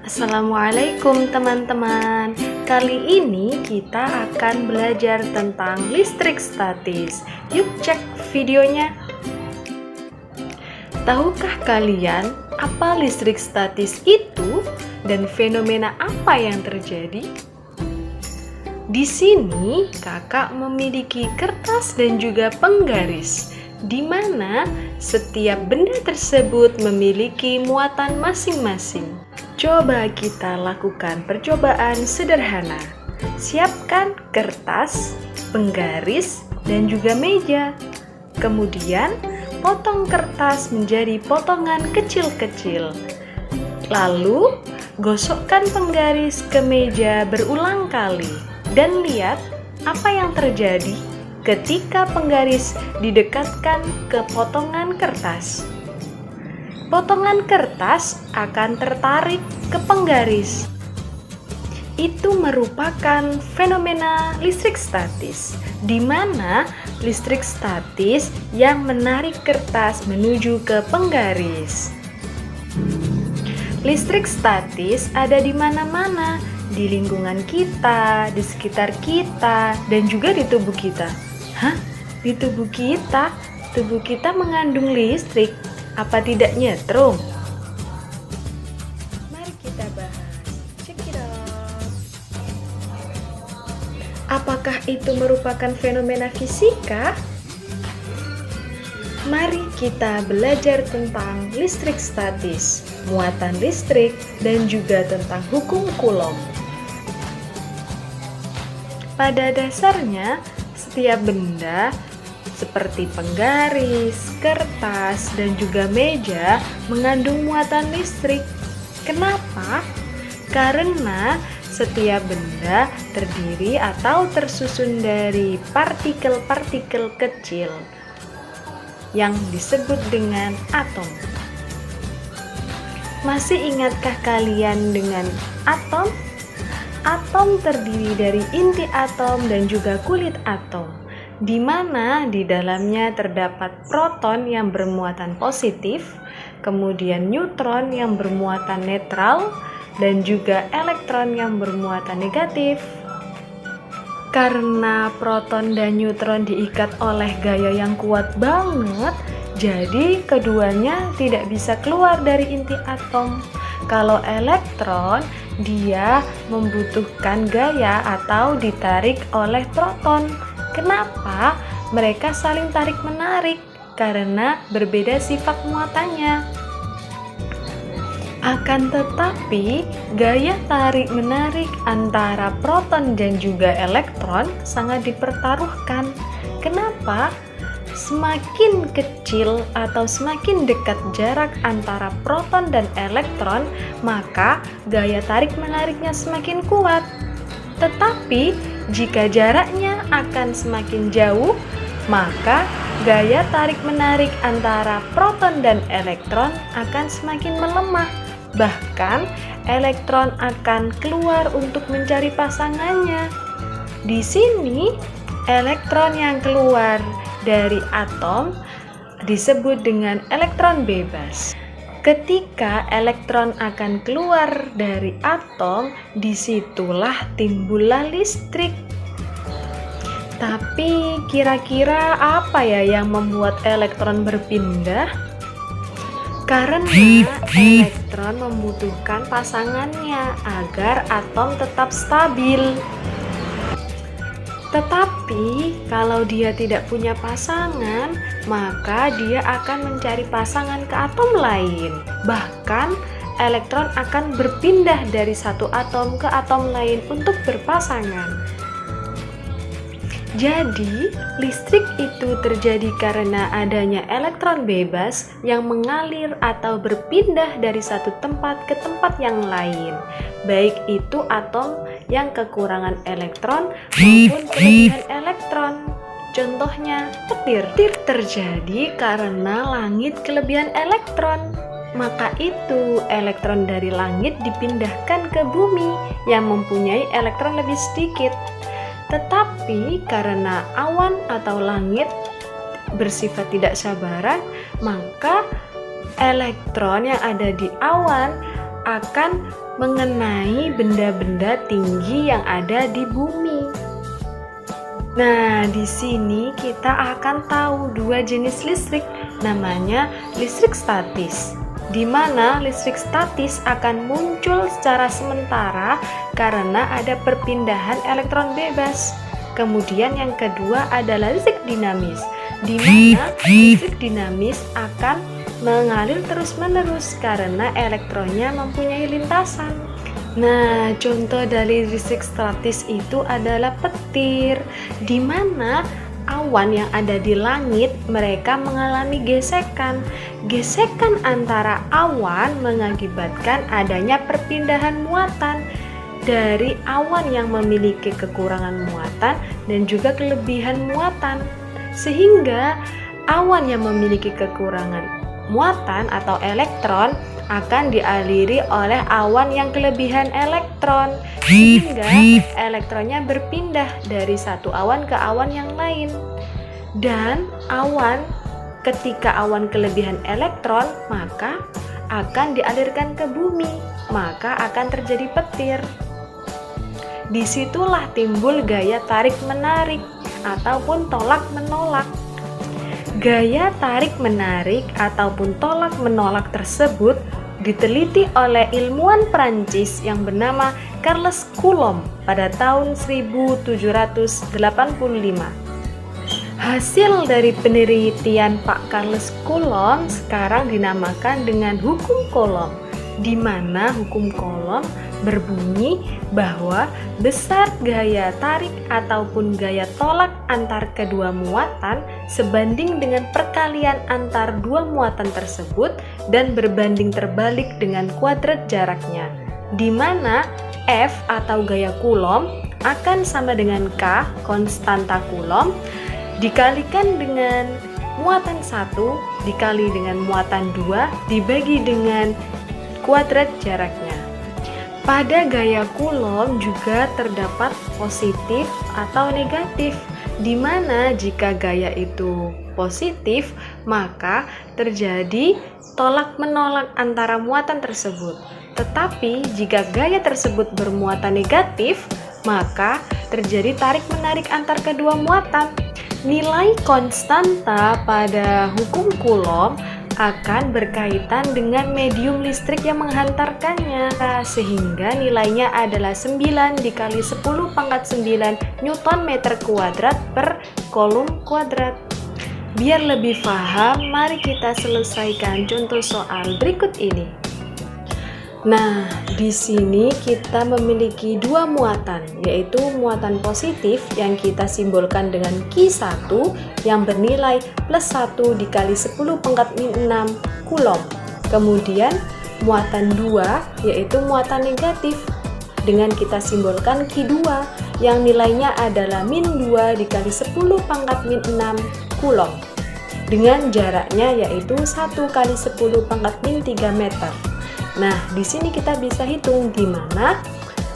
Assalamualaikum teman-teman. Kali ini kita akan belajar tentang listrik statis. Yuk cek videonya. Tahukah kalian apa listrik statis itu dan fenomena apa yang terjadi? Di sini kakak memiliki kertas dan juga penggaris, di mana setiap benda tersebut memiliki muatan masing-masing. Coba kita lakukan percobaan sederhana. Siapkan kertas, penggaris, dan juga meja. Kemudian, potong kertas menjadi potongan kecil-kecil. Lalu, gosokkan penggaris ke meja berulang kali. Dan lihat apa yang terjadi ketika penggaris didekatkan ke potongan kertas. Potongan kertas akan tertarik ke penggaris. Itu merupakan fenomena listrik statis, di mana listrik statis yang menarik kertas menuju ke penggaris. Listrik statis ada di mana-mana, di lingkungan kita, di sekitar kita, dan juga di tubuh kita. Hah? Di tubuh kita? Tubuh kita mengandung listrik. Apa tidak nyetrum? Mari kita bahas. Check it out. Apakah itu merupakan fenomena fisika? Mari kita belajar tentang listrik statis, muatan listrik, dan juga tentang hukum Coulomb. Pada dasarnya, setiap benda seperti penggaris, kertas, dan juga meja mengandung muatan listrik. Kenapa? Karena setiap benda terdiri atau tersusun dari partikel-partikel kecil yang disebut dengan atom. Masih ingatkah kalian dengan atom? Atom terdiri dari inti atom dan juga kulit atom, di mana di dalamnya terdapat proton yang bermuatan positif, kemudian neutron yang bermuatan netral, dan juga elektron yang bermuatan negatif. Karena proton dan neutron diikat oleh gaya yang kuat banget, jadi keduanya tidak bisa keluar dari inti atom. Kalau elektron, dia membutuhkan gaya atau ditarik oleh proton. Kenapa? Mereka saling tarik-menarik karena berbeda sifat muatannya. Akan tetapi, gaya tarik-menarik antara proton dan juga elektron sangat dipertaruhkan. Kenapa? Semakin kecil atau semakin dekat jarak antara proton dan elektron, maka gaya tarik-menariknya semakin kuat. Tetapi, jika jaraknya akan semakin jauh, maka gaya tarik-menarik antara proton dan elektron akan semakin melemah. Bahkan, elektron akan keluar untuk mencari pasangannya. Di sini, elektron yang keluar dari atom disebut dengan elektron bebas. Ketika elektron akan keluar dari atom, disitulah timbullah listrik. Tapi kira-kira apa ya yang membuat elektron berpindah? Karena elektron membutuhkan pasangannya agar atom tetap stabil. Tetapi kalau dia tidak punya pasangan, maka dia akan mencari pasangan ke atom lain. Bahkan elektron akan berpindah dari satu atom ke atom lain untuk berpasangan. Jadi, listrik itu terjadi karena adanya elektron bebas yang mengalir atau berpindah dari satu tempat ke tempat yang lain, baik itu atom yang kekurangan elektron maupun kelebihan elektron. Contohnya, petir. Petir terjadi karena langit kelebihan elektron. Maka itu, elektron dari langit dipindahkan ke bumi yang mempunyai elektron lebih sedikit. Tetapi karena awan atau langit bersifat tidak sabaran, maka elektron yang ada di awan akan mengenai benda-benda tinggi yang ada di bumi. Nah, di sini kita akan tahu dua jenis listrik, namanya listrik statis, di mana listrik statis akan muncul secara sementara karena ada perpindahan elektron bebas. Kemudian yang kedua adalah listrik dinamis, di mana listrik dinamis akan mengalir terus-menerus karena elektronnya mempunyai lintasan. Nah, contoh dari listrik statis itu adalah petir, di mana awan yang ada di langit mereka mengalami gesekan. Gesekan antara awan mengakibatkan adanya perpindahan muatan dari awan yang memiliki kekurangan muatan dan juga kelebihan muatan, sehingga awan yang memiliki kekurangan muatan atau elektron akan dialiri oleh awan yang kelebihan elektron, sehingga elektronnya berpindah dari satu awan ke awan yang lain. Dan ketika awan kelebihan elektron maka akan dialirkan ke bumi, maka akan terjadi petir. Disitulah timbul gaya tarik-menarik ataupun tolak-menolak. Gaya tarik-menarik ataupun tolak-menolak tersebut diteliti oleh ilmuwan Prancis yang bernama Charles Coulomb pada tahun 1785. Hasil dari penelitian Pak Charles Coulomb sekarang dinamakan dengan hukum Coulomb, di mana hukum Coulomb berbunyi bahwa besar gaya tarik ataupun gaya tolak antar kedua muatan sebanding dengan perkalian antar dua muatan tersebut dan berbanding terbalik dengan kuadrat jaraknya, di mana F atau gaya Coulomb akan sama dengan K, konstanta Coulomb, dikalikan dengan muatan 1 dikali dengan muatan 2 dibagi dengan kuadrat jaraknya. Pada gaya Coulomb juga terdapat positif atau negatif, di mana jika gaya itu positif maka terjadi tolak-menolak antara muatan tersebut. Tetapi jika gaya tersebut bermuatan negatif, maka terjadi tarik-menarik antar kedua muatan. Nilai konstanta pada hukum Coulomb akan berkaitan dengan medium listrik yang menghantarkannya, sehingga nilainya adalah 9 dikali 10 pangkat 9 Newton meter kuadrat per kolom kuadrat. Biar lebih paham, mari kita selesaikan contoh soal berikut ini. Nah, di sini kita memiliki dua muatan, yaitu muatan positif yang kita simbolkan dengan Q1 yang bernilai plus 1 dikali 10 pangkat min 6 Coulomb. Kemudian muatan 2 yaitu muatan negatif dengan kita simbolkan Q2 yang nilainya adalah min 2 dikali 10 pangkat min 6 Coulomb dengan jaraknya yaitu 1 kali 10 pangkat min 3 meter. Nah, di sini kita bisa hitung di mana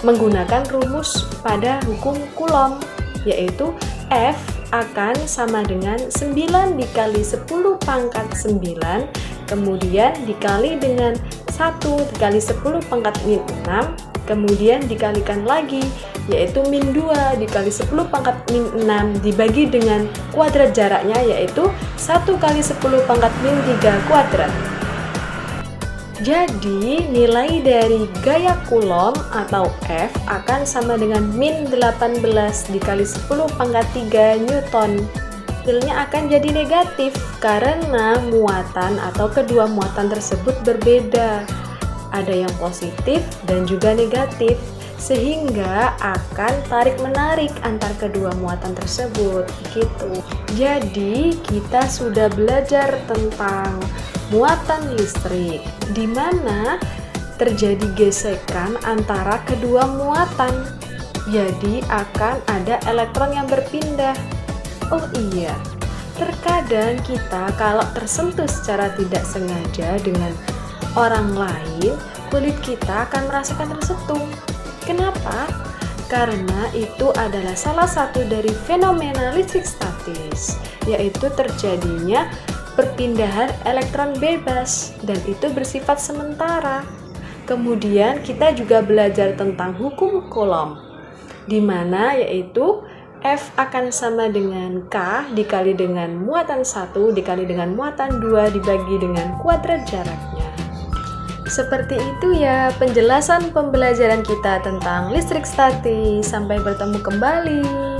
menggunakan rumus pada hukum Coulomb, yaitu F akan sama dengan 9 dikali 10 pangkat 9, kemudian dikali dengan 1 dikali 10 pangkat min 6, kemudian dikalikan lagi, yaitu min 2 dikali 10 pangkat min 6 dibagi dengan kuadrat jaraknya, yaitu 1 kali 10 pangkat min 3 kuadrat. Jadi, nilai dari gaya Coulomb atau F akan sama dengan min 18 dikali 10 pangkat 3 Newton. Hasilnya akan jadi negatif karena muatan atau kedua muatan tersebut berbeda. Ada yang positif dan juga negatif, sehingga akan tarik-menarik antar kedua muatan tersebut gitu. Jadi, kita sudah belajar tentang muatan listrik, di mana terjadi gesekan antara kedua muatan. Jadi akan ada elektron yang berpindah. Oh iya, terkadang kita kalau tersentuh secara tidak sengaja dengan orang lain, kulit kita akan merasakan tersentuh. Kenapa? Karena itu adalah salah satu dari fenomena listrik statis, yaitu terjadinya perpindahan elektron bebas, dan itu bersifat sementara. Kemudian kita juga belajar tentang hukum Coulomb, di mana yaitu F akan sama dengan K dikali dengan muatan 1 dikali dengan muatan 2 dibagi dengan kuadrat jaraknya. Seperti itu ya penjelasan pembelajaran kita tentang listrik statis. Sampai bertemu kembali.